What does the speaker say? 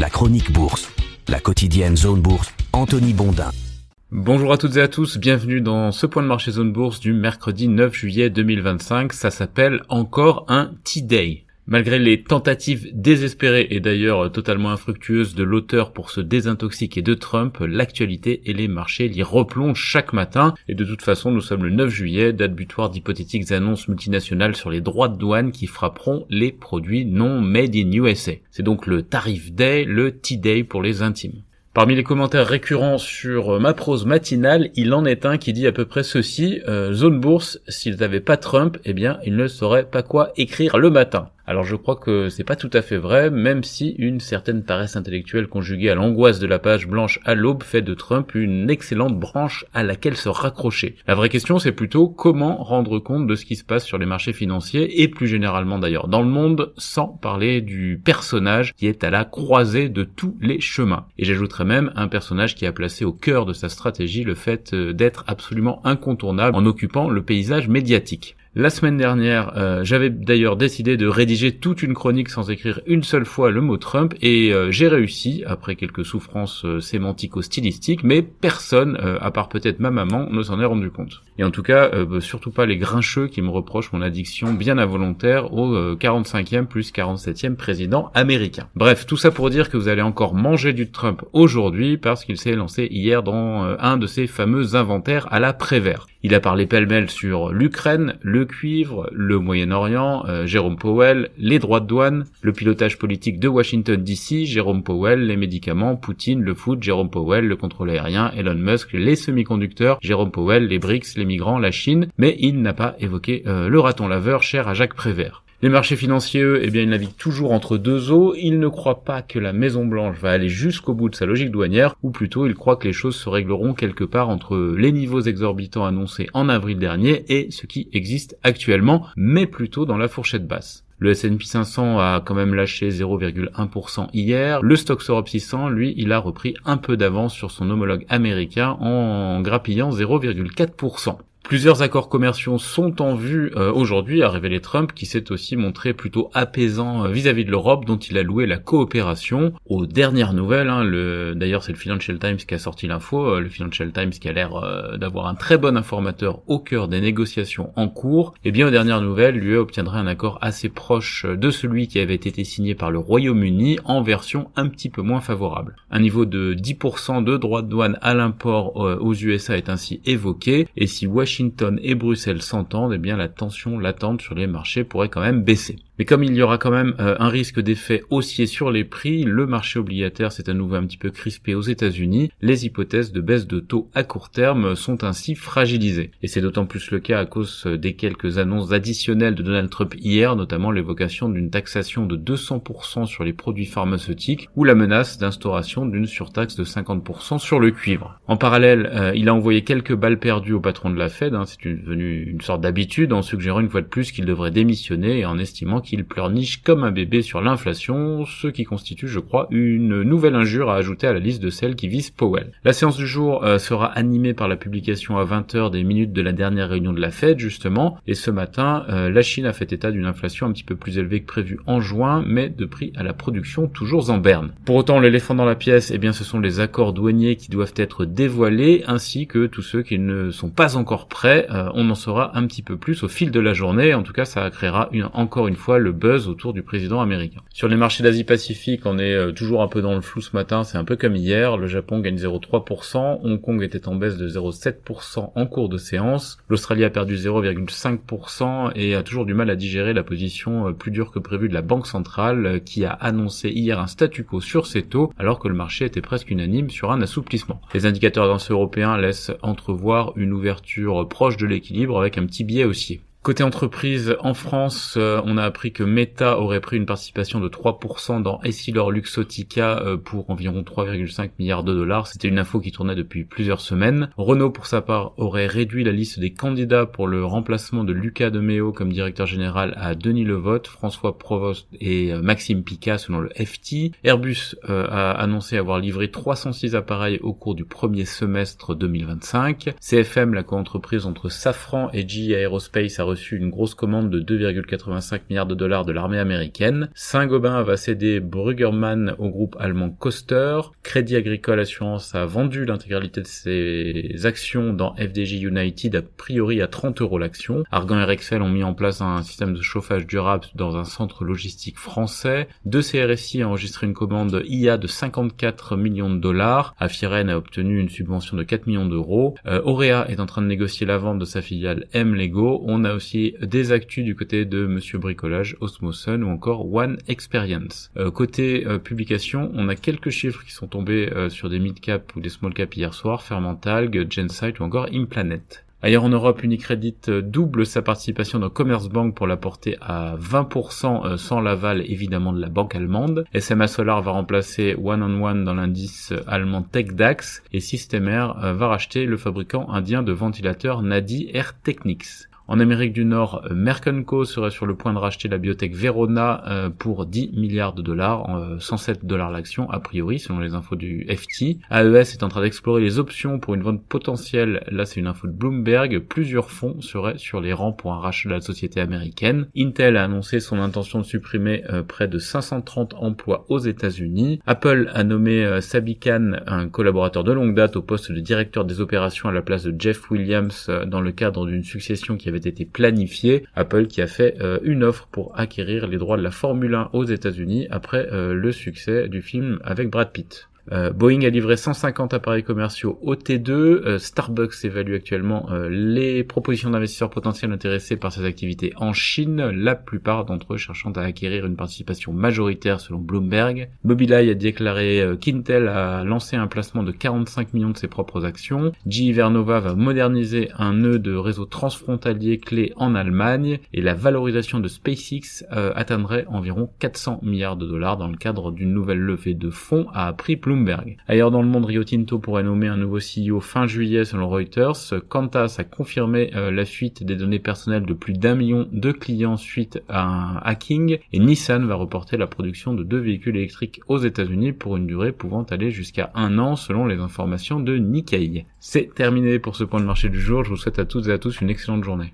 La chronique bourse, la quotidienne Zone Bourse, Anthony Bondin. Bonjour à toutes et à tous, bienvenue dans ce point de marché Zone Bourse du mercredi 9 juillet 2025, ça s'appelle encore un T-Day. Malgré les tentatives désespérées et d'ailleurs totalement infructueuses de l'auteur pour se désintoxiquer de Trump, l'actualité et les marchés l'y replongent chaque matin. Et de toute façon, nous sommes le 9 juillet, date butoir d'hypothétiques annonces multinationales sur les droits de douane qui frapperont les produits non made in USA. C'est donc le tarif day, le T-Day pour les intimes. Parmi les commentaires récurrents sur ma prose matinale, il en est un qui dit à peu près ceci, Zone Bourse, s'ils n'avaient pas Trump, eh bien, ils ne sauraient pas quoi écrire le matin. Alors je crois que c'est pas tout à fait vrai, même si une certaine paresse intellectuelle conjuguée à l'angoisse de la page blanche à l'aube fait de Trump une excellente branche à laquelle se raccrocher. La vraie question c'est plutôt comment rendre compte de ce qui se passe sur les marchés financiers et plus généralement d'ailleurs dans le monde, sans parler du personnage qui est à la croisée de tous les chemins. Et j'ajouterais même un personnage qui a placé au cœur de sa stratégie le fait d'être absolument incontournable en occupant le paysage médiatique. La semaine dernière, j'avais d'ailleurs décidé de rédiger toute une chronique sans écrire une seule fois le mot Trump et j'ai réussi, après quelques souffrances sémantico-stylistiques, mais personne, à part peut-être ma maman, ne s'en est rendu compte. Et en tout cas, surtout pas les grincheux qui me reprochent mon addiction bien involontaire au 45e plus 47e président américain. Bref, tout ça pour dire que vous allez encore manger du Trump aujourd'hui parce qu'il s'est lancé hier dans un de ses fameux inventaires à la Prévert. Il a parlé pêle-mêle sur l'Ukraine, le cuivre, le Moyen-Orient, Jérôme Powell, les droits de douane, le pilotage politique de Washington DC, Jérôme Powell, les médicaments, Poutine, le foot, Jérôme Powell, le contrôle aérien, Elon Musk, les semi-conducteurs, Jérôme Powell, les BRICS, les migrants, la Chine, mais il n'a pas évoqué le raton laveur cher à Jacques Prévert. Les marchés financiers, eux, eh bien, ils naviguent toujours entre deux eaux. Ils ne croient pas que la Maison-Blanche va aller jusqu'au bout de sa logique douanière, ou plutôt, ils croient que les choses se régleront quelque part entre les niveaux exorbitants annoncés en avril dernier et ce qui existe actuellement, mais plutôt dans la fourchette basse. Le S&P 500 a quand même lâché 0,1% hier. Le Stoxx Europe 600, lui, il a repris un peu d'avance sur son homologue américain en grappillant 0,4%. Plusieurs accords commerciaux sont en vue aujourd'hui, a révélé Trump, qui s'est aussi montré plutôt apaisant vis-à-vis de l'Europe, dont il a loué la coopération. Aux dernières nouvelles, d'ailleurs c'est le Financial Times qui a sorti l'info, le Financial Times qui a l'air d'avoir un très bon informateur au cœur des négociations en cours, et bien aux dernières nouvelles, l'UE obtiendrait un accord assez proche de celui qui avait été signé par le Royaume-Uni en version un petit peu moins favorable. Un niveau de 10% de droits de douane à l'import aux USA est ainsi évoqué, et si Washington et Bruxelles s'entendent, eh bien la tension latente sur les marchés pourrait quand même baisser. Mais comme il y aura quand même un risque d'effet haussier sur les prix, le marché obligataire s'est à nouveau un petit peu crispé aux États-Unis. Les hypothèses de baisse de taux à court terme sont ainsi fragilisées. Et c'est d'autant plus le cas à cause des quelques annonces additionnelles de Donald Trump hier, notamment l'évocation d'une taxation de 200% sur les produits pharmaceutiques ou la menace d'instauration d'une surtaxe de 50% sur le cuivre. En parallèle, il a envoyé quelques balles perdues au patron de la Fed, c'est devenu une sorte d'habitude en suggérant une fois de plus qu'il devrait démissionner et en estimant qu'il pleurniche comme un bébé sur l'inflation, ce qui constitue, je crois, une nouvelle injure à ajouter à la liste de celles qui visent Powell. La séance du jour sera animée par la publication à 20h des minutes de la dernière réunion de la Fed, justement, et ce matin, la Chine a fait état d'une inflation un petit peu plus élevée que prévu en juin, mais de prix à la production toujours en berne. Pour autant, l'éléphant dans la pièce, eh bien, ce sont les accords douaniers qui doivent être dévoilés, ainsi que tous ceux qui ne sont pas encore prêts. On en saura un petit peu plus au fil de la journée, en tout cas, ça créera encore une fois le buzz autour du président américain. Sur les marchés d'Asie-Pacifique, on est toujours un peu dans le flou ce matin, c'est un peu comme hier, le Japon gagne 0,3%, Hong Kong était en baisse de 0,7% en cours de séance, l'Australie a perdu 0,5% et a toujours du mal à digérer la position plus dure que prévu de la Banque centrale qui a annoncé hier un statu quo sur ses taux alors que le marché était presque unanime sur un assouplissement. Les indicateurs européens laissent entrevoir une ouverture proche de l'équilibre avec un petit biais haussier. Côté entreprise, en France, on a appris que Meta aurait pris une participation de 3% dans Essilor-Luxottica pour environ 3,5 milliards de dollars. C'était une info qui tournait depuis plusieurs semaines. Renault, pour sa part, aurait réduit la liste des candidats pour le remplacement de Luca de Meo comme directeur général à Denis Levotte, François Provost et Maxime Picat selon le FT. Airbus a annoncé avoir livré 306 appareils au cours du premier semestre 2025. CFM, la coentreprise entre Safran et GE Aerospace, a reçu une grosse commande de 2,85 milliards de dollars de l'armée américaine. Saint-Gobain va céder Bruggermann au groupe allemand Coster. Crédit Agricole Assurance a vendu l'intégralité de ses actions dans FDJ United, a priori à 30 € l'action. Argan et Rexel ont mis en place un système de chauffage durable dans un centre logistique français. De CRSI a enregistré une commande IA de 54 millions de dollars. Afiren a obtenu une subvention de 4 millions d'euros. Aurea est en train de négocier la vente de sa filiale M-Lego. On a aussi des actus du côté de Monsieur Bricolage, Osmosun ou encore One Experience. Côté publication, on a quelques chiffres qui sont tombés sur des mid-cap ou des small-cap hier soir, Fermentalg, Gensight ou encore Implanet. Ailleurs en Europe, Unicredit double sa participation dans Commerzbank pour la porter à 20% sans l'aval évidemment de la banque allemande. SMA Solar va remplacer One on One dans l'indice allemand TechDAX et Systemair va racheter le fabricant indien de ventilateurs Nadi Air Technics. En Amérique du Nord, Merck & Co serait sur le point de racheter la biotech Verona pour 10 milliards de dollars, 107 $ l'action a priori selon les infos du FT. AES est en train d'explorer les options pour une vente potentielle, là c'est une info de Bloomberg, plusieurs fonds seraient sur les rangs pour un rachat de la société américaine. Intel a annoncé son intention de supprimer près de 530 emplois aux États-Unis. Apple a nommé Sabi Khan, un collaborateur de longue date, au poste de directeur des opérations à la place de Jeff Williams dans le cadre d'une succession qui avait été planifié. Apple qui a fait une offre pour acquérir les droits de la Formule 1 aux États-Unis après le succès du film avec Brad Pitt. Boeing a livré 150 appareils commerciaux au T2. Starbucks évalue actuellement les propositions d'investisseurs potentiels intéressés par ses activités en Chine, la plupart d'entre eux cherchant à acquérir une participation majoritaire selon Bloomberg. Mobileye a déclaré qu'Intel a lancé un placement de 45 millions de ses propres actions. GE Vernova va moderniser un nœud de réseau transfrontalier clé en Allemagne et la valorisation de SpaceX atteindrait environ 400 milliards de dollars dans le cadre d'une nouvelle levée de fonds, a appris Bloomberg. Ailleurs dans le monde, Rio Tinto pourrait nommer un nouveau CEO fin juillet selon Reuters. Qantas a confirmé la fuite des données personnelles de plus d'1 million de clients suite à un hacking, et Nissan va reporter la production de 2 véhicules électriques aux États-Unis pour une durée pouvant aller jusqu'à 1 an selon les informations de Nikkei. C'est terminé pour ce point de marché du jour, je vous souhaite à toutes et à tous une excellente journée.